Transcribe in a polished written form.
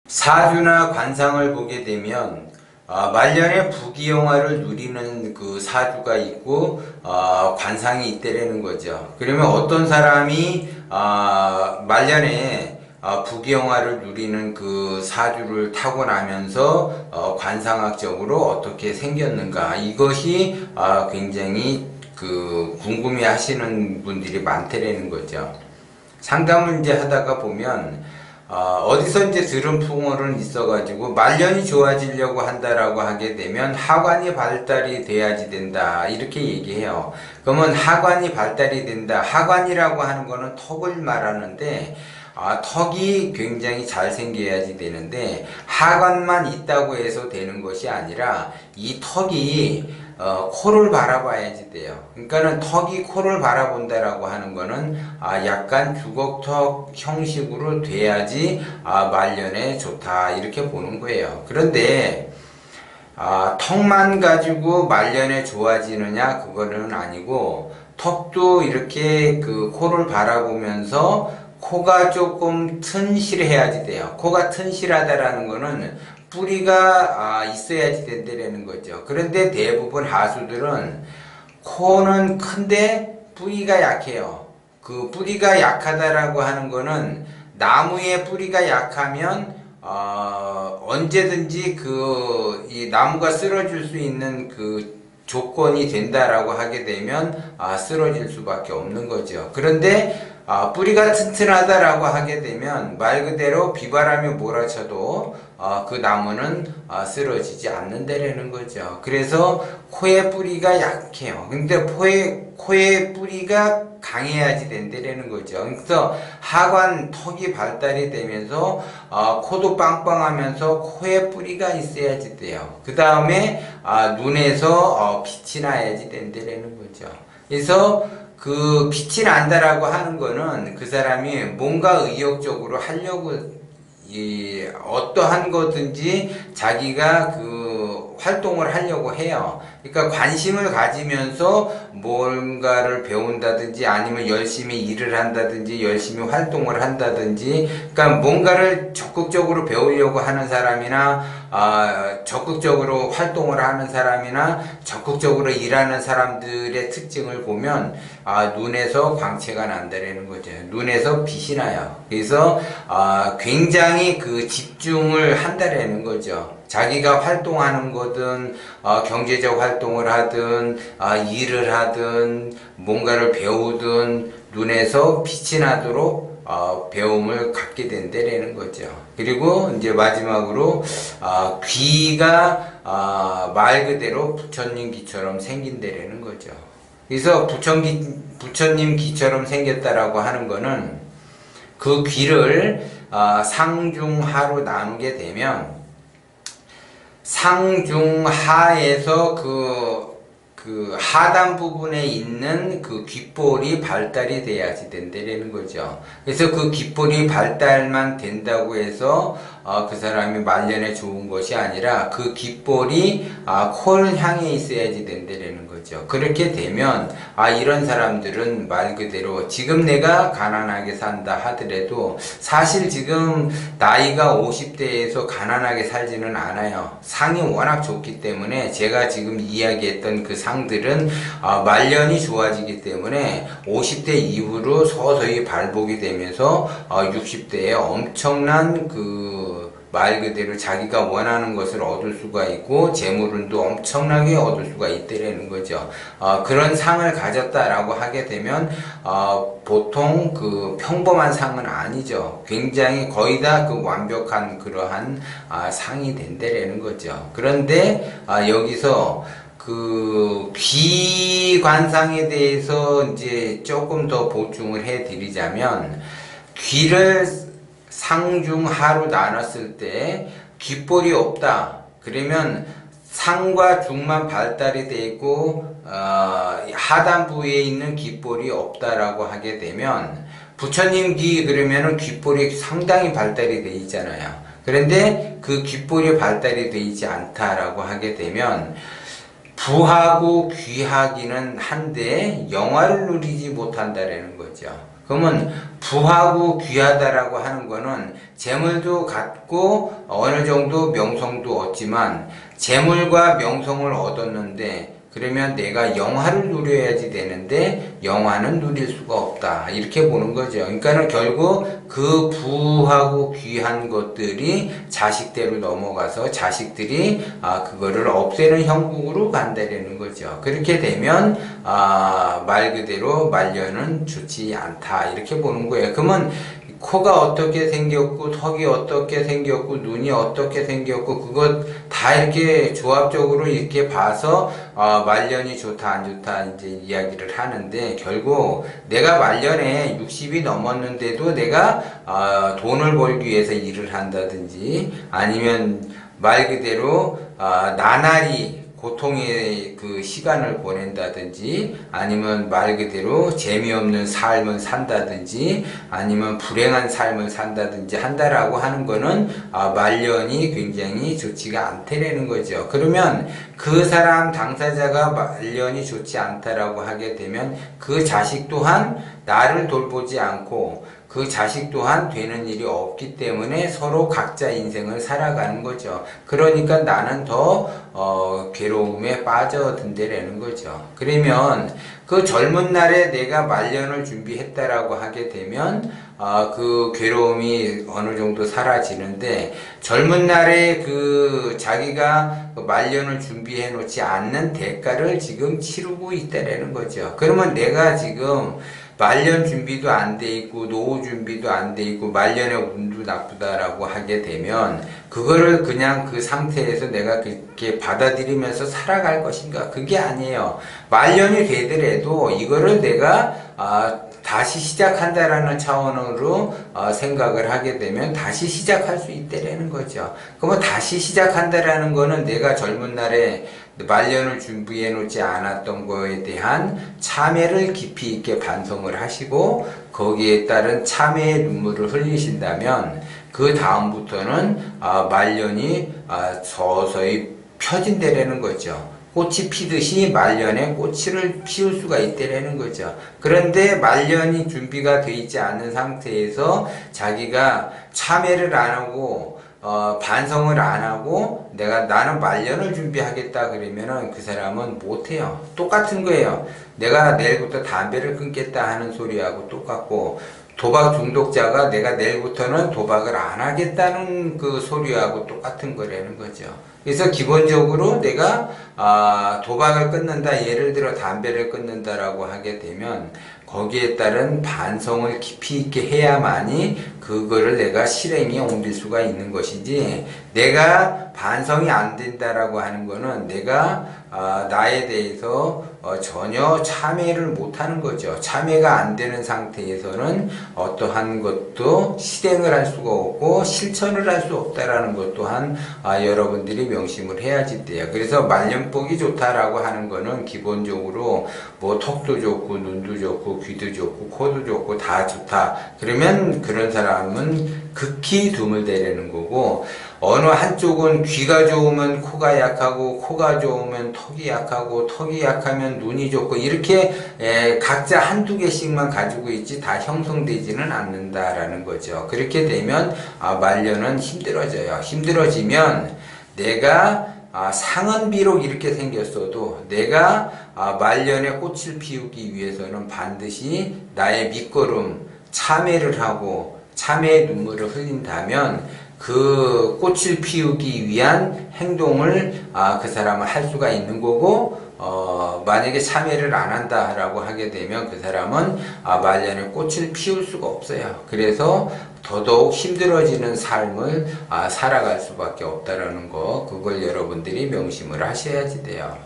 사주나 관상을 보게 되면 말년에 부귀영화를 누리는 그 사주가 있고 관상이 있다라는 거죠. 그러면 어떤 사람이 말년에 부귀영화를 누리는 그 사주를 타고나면서 관상학적으로 어떻게 생겼는가, 이것이 굉장히 그 궁금해 하시는 분들이 많다라는 거죠. 상담을 이제 하다가 보면 어디서 이제 들은 풍어는 있어가지고 말년이 좋아지려고 한다라고 하게 되면 하관이 발달이 돼야지 된다, 이렇게 얘기해요. 그러면 하관이 발달이 된다. 하관이라고 하는 거는 턱을 말하는데 턱이 굉장히 잘 생겨야지 되는데, 하관만 있다고 해서 되는 것이 아니라 이 턱이 코를 바라봐야지 돼요. 그러니까는 턱이 코를 바라본다라고 하는 거는 약간 주걱턱 형식으로 돼야지 말년에 좋다, 이렇게 보는 거예요. 그런데 턱만 가지고 말년에 좋아지느냐, 그거는 아니고, 턱도 이렇게 그 코를 바라보면서 코가 조금 튼실해야지 돼요. 코가 튼실하다라는 거는 뿌리가 있어야지 된다는 거죠. 그런데 대부분 하수들은 코는 큰데 뿌리가 약해요. 그 뿌리가 약하다라고 하는 거는, 나무의 뿌리가 약하면 언제든지 이 나무가 쓰러질 수 있는 그 조건이 된다라고 하게 되면 쓰러질 수밖에 없는 거죠. 그런데 뿌리가 튼튼하다라고 하게 되면 말 그대로 비바람이 몰아쳐도 그 나무는 쓰러지지 않는다라는 거죠. 그래서 코의 뿌리가 약해요. 근데 코의 뿌리가 강해야지 된다라는 거죠. 그래서 하관 턱이 발달이 되면서 코도 빵빵하면서 코에 뿌리가 있어야지 돼요. 그 다음에 눈에서 빛이 나야지 된다라는 거죠. 그래서 그 빛이 난다라고 하는 거는 그 사람이 뭔가 의욕적으로 하려고 어떠한 거든지 자기가 그 활동을 하려고 해요. 그러니까 관심을 가지면서 뭔가를 배운다든지, 아니면 열심히 일을 한다든지, 열심히 활동을 한다든지, 그러니까 뭔가를 적극적으로 배우려고 하는 사람이나 적극적으로 활동을 하는 사람이나 적극적으로 일하는 사람들의 특징을 보면 눈에서 광채가 난다라는 거죠. 눈에서 빛이 나요. 그래서 굉장히 그 집중을 한다라는 거죠. 자기가 활동하는 거든 경제적 활동을 하든 일을 하든 뭔가를 배우든 눈에서 빛이 나도록 배움을 갖게 된다라는 거죠. 그리고 이제 마지막으로 귀가 말 그대로 부처님 귀처럼 생긴다라는 거죠. 그래서 부처님 귀처럼 생겼다라고 하는 거는, 그 귀를 상중하로 나누게 되면, 상중하에서 그 하단 부분에 있는 그 귓볼이 발달이 돼야지 된다라는 거죠. 그래서 그 귓볼이 발달만 된다고 해서 그 사람이 말년에 좋은 것이 아니라, 그 귓볼이 코를 향해 있어야지 된다라는 거죠. 그렇게 되면 이런 사람들은 말 그대로 지금 내가 가난하게 산다 하더라도 사실 지금 나이가 50대에서 가난하게 살지는 않아요. 상이 워낙 좋기 때문에, 제가 지금 이야기했던 그 상들은 말년이 좋아지기 때문에 50대 이후로 서서히 발복이 되면서 60대에 엄청난 말 그대로 자기가 원하는 것을 얻을 수가 있고, 재물운도 엄청나게 얻을 수가 있다라는 거죠. 그런 상을 가졌다라고 하게 되면 보통 그 평범한 상은 아니죠. 굉장히 거의 다 그 완벽한 그러한 상이 된다라는 거죠. 그런데 여기서 그 귀관상에 대해서 이제 조금 더 보충을 해 드리자면, 귀를 상중하로 나눴을 때 귓볼이 없다 그러면 상과 중만 발달이 되어 있고 하단부에 있는 귓볼이 없다라고 하게 되면, 부처님 귀 그러면은 귓볼이 상당히 발달이 되어 있잖아요. 그런데 그 귓볼이 발달이 되어 있지 않다라고 하게 되면, 부하고 귀하기는 한데 영화를 누리지 못한다라는 거죠. 그러면 부하고 귀하다라고 하는 거는 재물도 갖고 어느 정도 명성도 얻지만 재물과 명성을 얻었는데 그러면 내가 영화를 누려야지 되는데 영화는 누릴 수가 없다. 이렇게 보는 거죠. 그러니까는 결국 그 부하고 귀한 것들이 자식대로 넘어가서 자식들이 그거를 없애는 형국으로 간다라는 거죠. 그렇게 되면 말 그대로 말년은 좋지 않다. 이렇게 보는 거예요. 그러면 코가 어떻게 생겼고 턱이 어떻게 생겼고 눈이 어떻게 생겼고 그것 다 이렇게 조합적으로 이렇게 봐서 말년이 좋다 안 좋다 이제 이야기를 하는데 결국 내가 말년에 60이 넘었는데도 내가 돈을 벌기 위해서 일을 한다든지 아니면 말 그대로 나날이 고통의 그 시간을 보낸다든지 아니면 말 그대로 재미없는 삶을 산다든지 아니면 불행한 삶을 산다든지 한다라고 하는 거는 말년이 굉장히 좋지가 않다라는 거죠. 그러면 그 사람 당사자가 말년이 좋지 않다라고 하게 되면 그 자식 또한 나를 돌보지 않고 그 자식 또한 되는 일이 없기 때문에 서로 각자 인생을 살아가는 거죠. 그러니까 나는 더 괴로움에 빠져든다라는 거죠. 그러면 그 젊은 날에 내가 말년을 준비했다라고 하게 되면 그 괴로움이 어느 정도 사라지는데 젊은 날에 그 자기가 말년을 준비해 놓지 않는 대가를 지금 치르고 있다라는 거죠. 그러면 내가 지금 말년 준비도 안 돼 있고 노후 준비도 안 돼 있고 말년에 운도 나쁘다라고 하게 되면 그거를 그냥 그 상태에서 내가 그렇게 받아들이면서 살아갈 것인가? 그게 아니에요. 말년이 되더라도 이거를 내가 다시 시작한다라는 차원으로 생각을 하게 되면 다시 시작할 수 있다라는 거죠. 그러면 다시 시작한다라는 거는 내가 젊은 날에 말년을 준비해 놓지 않았던 거에 대한 참회를 깊이 있게 반성을 하시고 거기에 따른 참회의 눈물을 흘리신다면 그 다음부터는 말년이 서서히 펴진다라는 거죠. 꽃이 피듯이 말년에 꽃을 피울 수가 있다라는 거죠. 그런데 말년이 준비가 되어 있지 않은 상태에서 자기가 참회를 안 하고 반성을 안 하고 나는 말년을 준비하겠다 그러면은 그 사람은 못해요. 똑같은 거예요. 내가 내일부터 담배를 끊겠다 하는 소리하고 똑같고 도박 중독자가 내가 내일부터는 도박을 안 하겠다는 그 소리하고 똑같은 거라는 거죠. 그래서 기본적으로 내가 도박을 끊는다, 예를 들어 담배를 끊는다라고 하게 되면 거기에 따른 반성을 깊이 있게 해야만이 그거를 내가 실행에 옮길 수가 있는 것이지 내가 반성이 안 된다라고 하는 거는 내가 나에 대해서 전혀 참회를 못하는 거죠. 참회가 안 되는 상태에서는 어떠한 것도 실행을 할 수가 없고 실천을 할 수 없다라는 것 또한 여러분들이 명심을 해야지 돼요. 그래서 말년복이 좋다라고 하는 거는 기본적으로 뭐 턱도 좋고 눈도 좋고 귀도 좋고 코도 좋고 다 좋다. 그러면 그런 사람은 극히 드물다라는 거고 어느 한쪽은 귀가 좋으면 코가 약하고 코가 좋으면 턱이 약하고 턱이 약하면 눈이 좋고 이렇게 각자 한두 개씩만 가지고 있지 다 형성되지는 않는다라는 거죠. 그렇게 되면 말년은 힘들어져요. 힘들어지면 내가 상은 비록 이렇게 생겼어도 내가 말년에 꽃을 피우기 위해서는 반드시 나의 밑거름 참회를 하고 참회의 눈물을 흘린다면 그 꽃을 피우기 위한 행동을 그 사람은 할 수가 있는 거고 만약에 참회를 안 한다라고 하게 되면 그 사람은 말년에 꽃을 피울 수가 없어요. 그래서 더더욱 힘들어지는 삶을 살아갈 수밖에 없다라는 거 그걸 여러분들이 명심을 하셔야지 돼요.